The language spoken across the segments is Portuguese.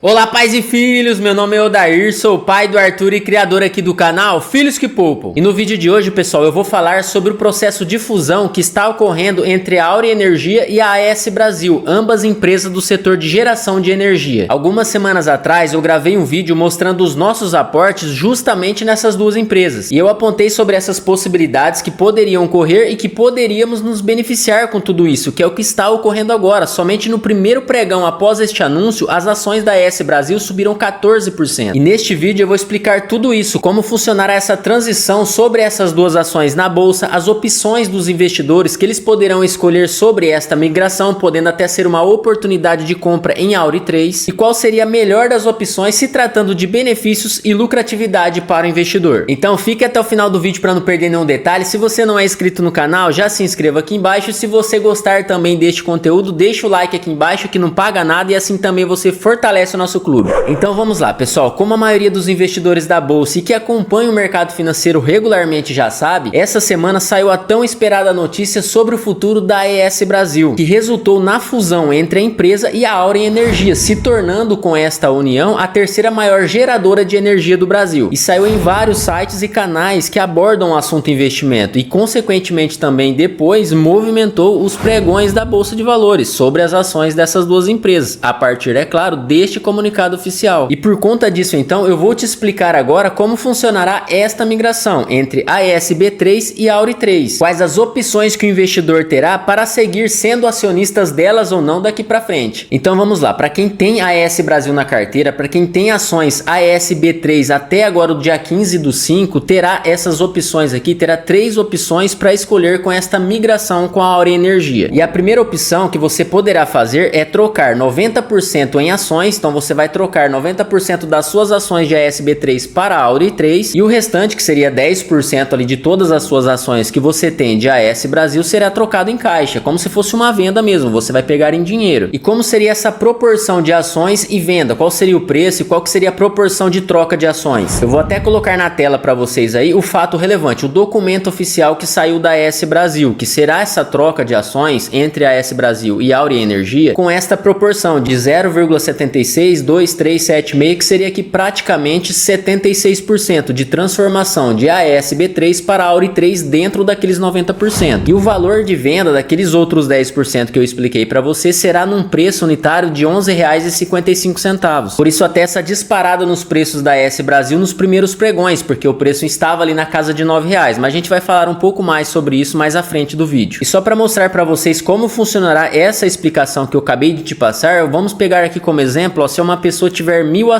Olá pais e filhos, meu nome é Odair, sou pai do Arthur e criador aqui do canal Filhos que Poupam. E no vídeo de hoje, pessoal, eu vou falar sobre o processo de fusão que está ocorrendo entre a Auren Energia e a AES Brasil, ambas empresas do setor de geração de energia. Algumas semanas atrás eu gravei um vídeo mostrando os nossos aportes justamente nessas duas empresas. E eu apontei sobre essas possibilidades que poderiam ocorrer e que poderíamos nos beneficiar com tudo isso, que é o que está ocorrendo agora. Somente no primeiro pregão após este anúncio, as ações da AES Brasil subiram 14%. E neste vídeo eu vou explicar tudo isso, como funcionará essa transição sobre essas duas ações na bolsa, as opções dos investidores que eles poderão escolher sobre esta migração, podendo até ser uma oportunidade de compra em Auren 3, e qual seria a melhor das opções se tratando de benefícios e lucratividade para o investidor. Então fique até o final do vídeo para não perder nenhum detalhe. Se você não é inscrito no canal, já se inscreva aqui embaixo. Se você gostar também deste conteúdo, deixa o like aqui embaixo que não paga nada e assim também você fortalece o nosso clube. Então vamos lá, pessoal. Como a maioria dos investidores da bolsa e que acompanham o mercado financeiro regularmente já sabe, essa semana saiu a tão esperada notícia sobre o futuro da AES Brasil, que resultou na fusão entre a empresa e a Auren Energia, se tornando com esta união a terceira maior geradora de energia do Brasil. E saiu em vários sites e canais que abordam o assunto investimento e consequentemente também depois movimentou os pregões da Bolsa de Valores sobre as ações dessas duas empresas, a partir, é claro, deste comunicado oficial. E por conta disso, então, eu vou te explicar agora como funcionará esta migração entre AES B3 e Auren 3. Quais as opções que o investidor terá para seguir sendo acionistas delas ou não daqui para frente. Então vamos lá, para quem tem AES Brasil na carteira, para quem tem ações AES B3 até agora o dia 15/5, terá essas opções aqui, terá três opções para escolher com esta migração com a Auren Energia. E a primeira opção que você poderá fazer é trocar 90% em ações, então você vai trocar 90% das suas ações de AES B3 para a Auren 3 e o restante, que seria 10% ali de todas as suas ações que você tem de AES Brasil, será trocado em caixa, como se fosse uma venda mesmo, você vai pegar em dinheiro. E como seria essa proporção de ações e venda? Qual seria o preço e qual que seria a proporção de troca de ações? Eu vou até colocar na tela para vocês aí o fato relevante, o documento oficial que saiu da AES Brasil, que será essa troca de ações entre a AES Brasil e a Auren Energia com esta proporção de 0,76237,6, que seria aqui praticamente 76% de transformação de AES B3 para a Auren 3 dentro daqueles 90%. E o valor de venda daqueles outros 10% que eu expliquei para você será num preço unitário de R$ 11,55. Por isso até essa disparada nos preços da AES Brasil nos primeiros pregões, porque o preço estava ali na casa de R$ 9,00, mas a gente vai falar um pouco mais sobre isso mais à frente do vídeo. E só para mostrar para vocês como funcionará essa explicação que eu acabei de te passar, vamos pegar aqui como exemplo, ó, se uma pessoa tiver 1.000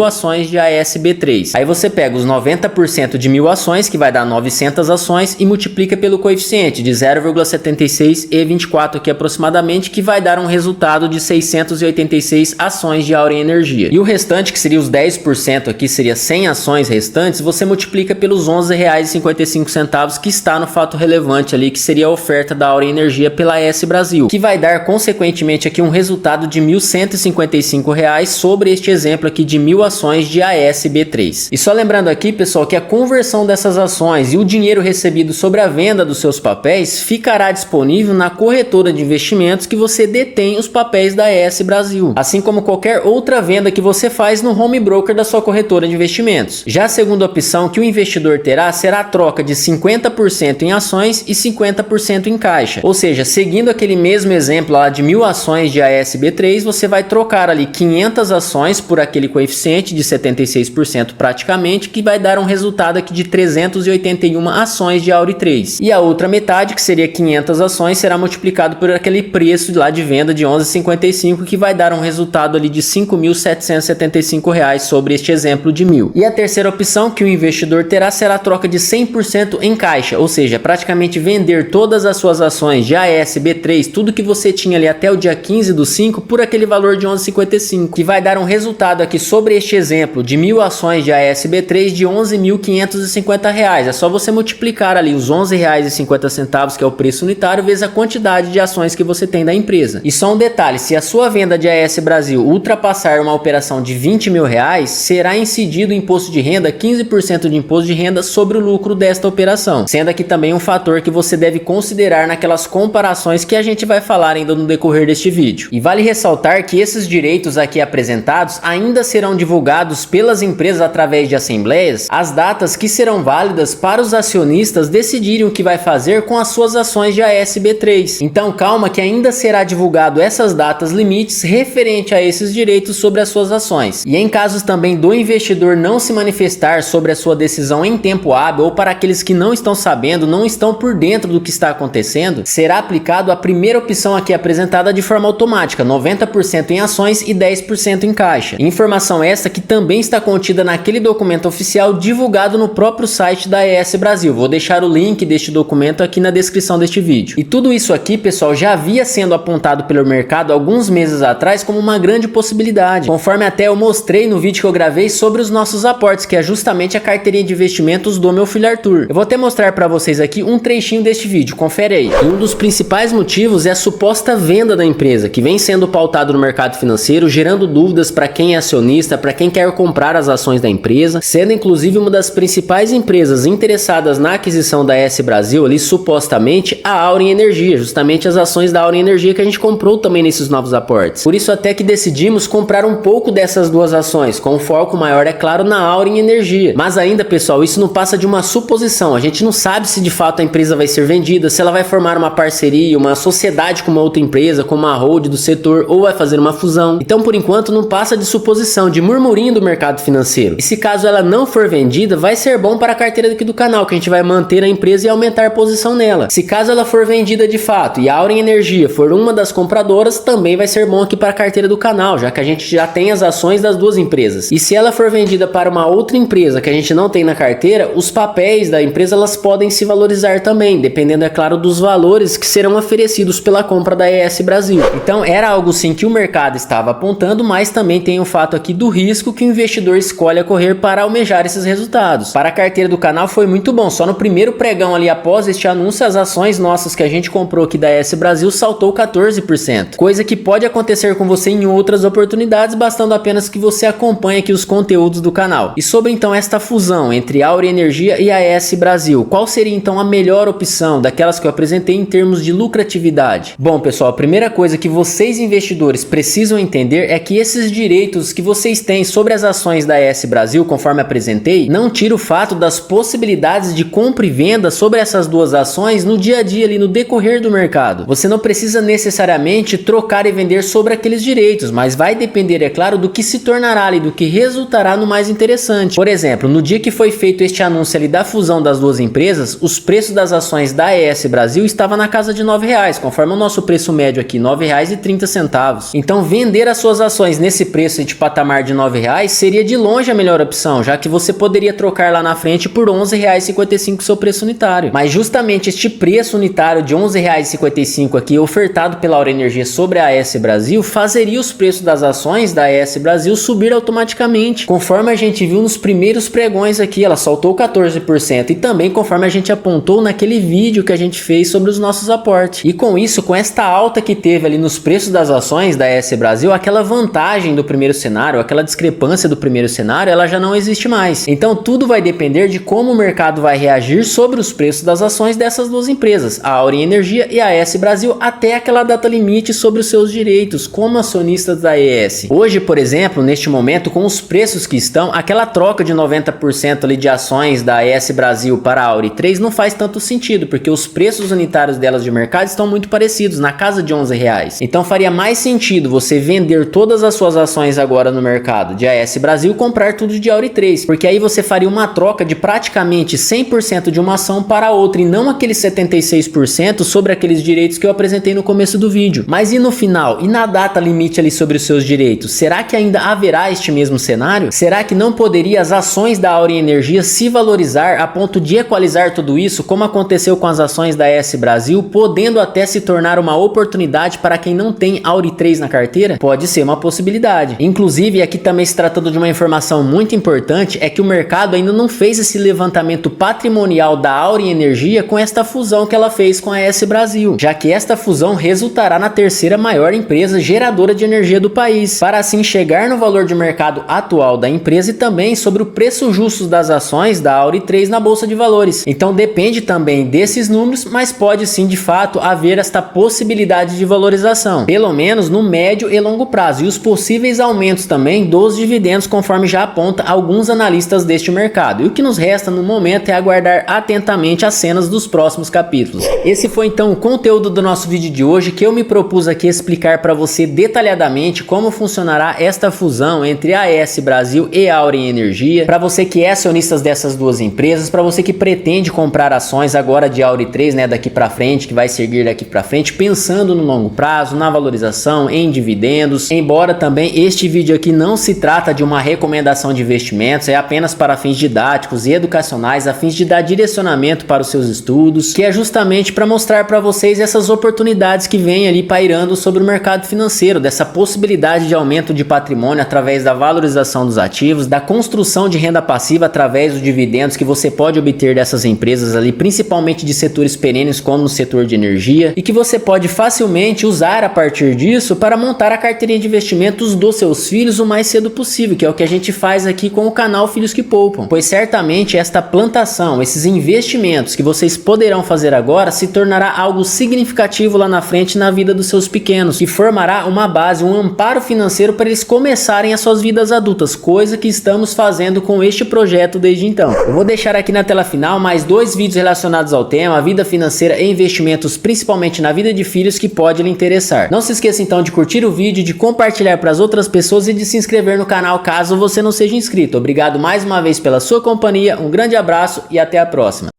ações de AES B3, aí você pega os 90% de 1.000 ações, que vai dar 900 ações, e multiplica pelo coeficiente de 0,76E24 aqui aproximadamente, que vai dar um resultado de 686 ações de Auren Energia. E o restante, que seria os 10% aqui, seria 100 ações restantes, você multiplica pelos R$ 11,55 que está no fato relevante ali, que seria a oferta da Auren Energia pela AES Brasil, que vai dar consequentemente aqui um resultado de R$ 1.155 sobre este exemplo aqui de 1.000 ações de AES B3. E só lembrando aqui, pessoal, que a conversão dessas ações e o dinheiro recebido sobre a venda dos seus papéis ficará disponível na corretora de investimentos que você detém os papéis da AES Brasil, assim como qualquer outra venda que você faz no home broker da sua corretora de investimentos. Já a segunda opção que o investidor terá será a troca de 50% em ações e 50% em caixa. Ou seja, seguindo aquele mesmo exemplo lá de 1.000 ações de AES B3, você vai trocar ali 500 ações por aquele coeficiente de 76% praticamente, que vai dar um resultado aqui de 381 ações de Auren 3. E a outra metade, que seria 500 ações, será multiplicado por aquele preço lá de venda de R$ 11,55, que vai dar um resultado ali de R$ 5.775 sobre este exemplo de 1.000. E a terceira opção que o investidor terá será a troca de 100% em caixa, ou seja, praticamente vender todas as suas ações de AES B3, tudo que você tinha ali até o dia 15/5, por aquele valor de R$ 11,55, que vai dar um resultado aqui sobre este exemplo de 1.000 ações de AES B3 de R$ 11.550. É só você multiplicar ali os R$ 11,50, que é o preço unitário, vezes a quantidade de ações que você tem da empresa. E só um detalhe, se a sua venda de AES Brasil ultrapassar uma operação de R$ 20.000, será incidido o imposto de renda, 15% de imposto de renda sobre o lucro desta operação, sendo aqui também um fator que você deve considerar naquelas comparações que a gente vai falar ainda no decorrer deste vídeo. E vale ressaltar que esses direitos aqui aqui apresentados ainda serão divulgados pelas empresas através de assembleias as datas que serão válidas para os acionistas decidirem o que vai fazer com as suas ações de ASB3. Então calma que ainda será divulgado essas datas limites referente a esses direitos sobre as suas ações. E em casos também do investidor não se manifestar sobre a sua decisão em tempo hábil, ou para aqueles que não estão sabendo, não estão por dentro do que está acontecendo, será aplicado a primeira opção aqui apresentada de forma automática, 90% em ações e 10% em caixa. Informação essa que também está contida naquele documento oficial divulgado no próprio site da ES Brasil. Vou deixar o link deste documento aqui na descrição deste vídeo. E tudo isso aqui, pessoal, já havia sendo apontado pelo mercado alguns meses atrás como uma grande possibilidade, conforme até eu mostrei no vídeo que eu gravei sobre os nossos aportes, que é justamente a carteirinha de investimentos do meu filho Arthur. Eu vou até mostrar para vocês aqui um trechinho deste vídeo, confere aí. E um dos principais motivos é a suposta venda da empresa, que vem sendo pautado no mercado financeiro, gerando dúvidas para quem é acionista, para quem quer comprar as ações da empresa, sendo inclusive uma das principais empresas interessadas na aquisição da ES Brasil ali, supostamente, a Auren Energia, justamente as ações da Auren Energia que a gente comprou também nesses novos aportes. Por isso até que decidimos comprar um pouco dessas duas ações, com foco maior, é claro, na Auren Energia. Mas ainda, pessoal, isso não passa de uma suposição. A gente não sabe se de fato a empresa vai ser vendida, se ela vai formar uma parceria, uma sociedade com uma outra empresa, com uma hold do setor, ou vai fazer uma fusão. Então, por enquanto, não passa de suposição, de murmurinho do mercado financeiro. E se caso ela não for vendida, vai ser bom para a carteira aqui do canal, que a gente vai manter a empresa e aumentar a posição nela. Se caso ela for vendida de fato e a Auren Energia for uma das compradoras, também vai ser bom aqui para a carteira do canal, já que a gente já tem as ações das duas empresas. E se ela for vendida para uma outra empresa que a gente não tem na carteira, os papéis da empresa elas podem se valorizar também, dependendo, é claro, dos valores que serão oferecidos pela compra da ES Brasil. Então era algo sim que o mercado estava apontando, mas também tem o fato aqui do risco que o investidor escolhe a correr para almejar esses resultados. Para a carteira do canal foi muito bom, só no primeiro pregão ali após este anúncio, as ações nossas que a gente comprou aqui da ES Brasil saltou 14%, coisa que pode acontecer com você em outras oportunidades, bastando apenas que você acompanhe aqui os conteúdos do canal. E sobre então esta fusão entre a Auren Energia e a ES Brasil, qual seria então a melhor opção daquelas que eu apresentei em termos de lucratividade? Bom, pessoal, a primeira coisa que vocês investidores precisam entender é que esses direitos que vocês têm sobre as ações da ES Brasil, conforme apresentei, não tira o fato das possibilidades de compra e venda sobre essas duas ações no dia a dia ali, no decorrer do mercado. Você não precisa necessariamente trocar e vender sobre aqueles direitos, mas vai depender, é claro, do que se tornará ali, do que resultará no mais interessante. Por exemplo, no dia que foi feito este anúncio ali da fusão das duas empresas, os preços das ações da ES Brasil estavam na casa de R$9, conforme o nosso preço médio aqui, R$9,30. Então vender as suas ações nesse preço de patamar de R$9 seria de longe a melhor opção, já que você poderia trocar lá na frente por R$11,55 seu preço unitário. Mas justamente este preço unitário de R$11,55 aqui ofertado pela Auren Energia sobre a ES Brasil fazeria os preços das ações da ES Brasil subir automaticamente, conforme a gente viu nos primeiros pregões aqui, ela saltou 14%, e também conforme a gente apontou naquele vídeo que a gente fez sobre os nossos aportes. E com isso, com esta alta que teve ali nos preços das ações da ES Brasil, aquela vantagem do primeiro cenário, aquela discrepância do primeiro cenário, ela já não existe mais. Então tudo vai depender de como o mercado vai reagir sobre os preços das ações dessas duas empresas, a Auren Energia e a ES Brasil, até aquela data limite sobre os seus direitos como acionistas da ES. Hoje, por exemplo, neste momento, com os preços que estão, aquela troca de 90% ali de ações da ES Brasil para a Auren 3 não faz tanto sentido, porque os preços unitários delas de mercado estão muito parecidos, na casa de R$11. Então faria mais sentido você vender todas as suas ações agora no mercado de AS Brasil e comprar tudo de Auren 3, porque aí você faria uma troca de praticamente 100% de uma ação para outra, e não aqueles 76% sobre aqueles direitos que eu apresentei no começo do vídeo. Mas e no final? E na data limite ali sobre os seus direitos? Será que ainda haverá este mesmo cenário? Será que não poderia as ações da Auren Energia se valorizar a ponto de equalizar tudo isso, como aconteceu com as ações da ES Brasil, podendo até se tornar uma oportunidade para quem não tem Auren 3 na carteira? Pode ser uma possibilidade. Inclusive, aqui também se tratando de uma informação muito importante, é que o mercado ainda não fez esse levantamento patrimonial da Auren Energia com esta fusão que ela fez com a ES Brasil, já que esta fusão resultará na terceira maior empresa geradora de energia do país, para assim chegar no valor de mercado atual da empresa e também sobre o preço justo das ações da Auren 3 na Bolsa de Valores. Então depende também desses números, mas pode sim de fato haver esta possibilidade de valorização, pelo menos no médio e longo prazo. prazo e os possíveis aumentos também dos dividendos, conforme já aponta alguns analistas deste mercado. E o que nos resta no momento é aguardar atentamente as cenas dos próximos capítulos. Esse foi então o conteúdo do nosso vídeo de hoje, que eu me propus aqui explicar para você detalhadamente como funcionará esta fusão entre a AES Brasil e a Auren Energia, para você que é acionista dessas duas empresas, para você que pretende comprar ações agora de Auren 3, né, daqui para frente, que vai seguir daqui para frente, pensando no longo prazo, na valorização, em dividendos. Embora também este vídeo aqui não se trata de uma recomendação de investimentos, é apenas para fins didáticos e educacionais, a fins de dar direcionamento para os seus estudos, que é justamente para mostrar para vocês essas oportunidades que vêm ali pairando sobre o mercado financeiro, dessa possibilidade de aumento de patrimônio através da valorização dos ativos, da construção de renda passiva através dos dividendos que você pode obter dessas empresas ali, principalmente de setores perenes como no setor de energia, e que você pode facilmente usar a partir disso para montar a carteirinha de investimentos dos seus filhos o mais cedo possível, que é o que a gente faz aqui com o canal Filhos que Poupam, pois certamente esta plantação, esses investimentos que vocês poderão fazer agora se tornará algo significativo lá na frente na vida dos seus pequenos, e formará uma base, um amparo financeiro para eles começarem as suas vidas adultas, coisa que estamos fazendo com este projeto desde então. Eu vou deixar aqui na tela final mais 2 vídeos relacionados ao tema, vida financeira e investimentos, principalmente na vida de filhos, que pode lhe interessar. Não se esqueça então de curtir o vídeo, de compartilhar para as outras pessoas e de se inscrever no canal caso você não seja inscrito. Obrigado mais uma vez pela sua companhia, um grande abraço e até a próxima.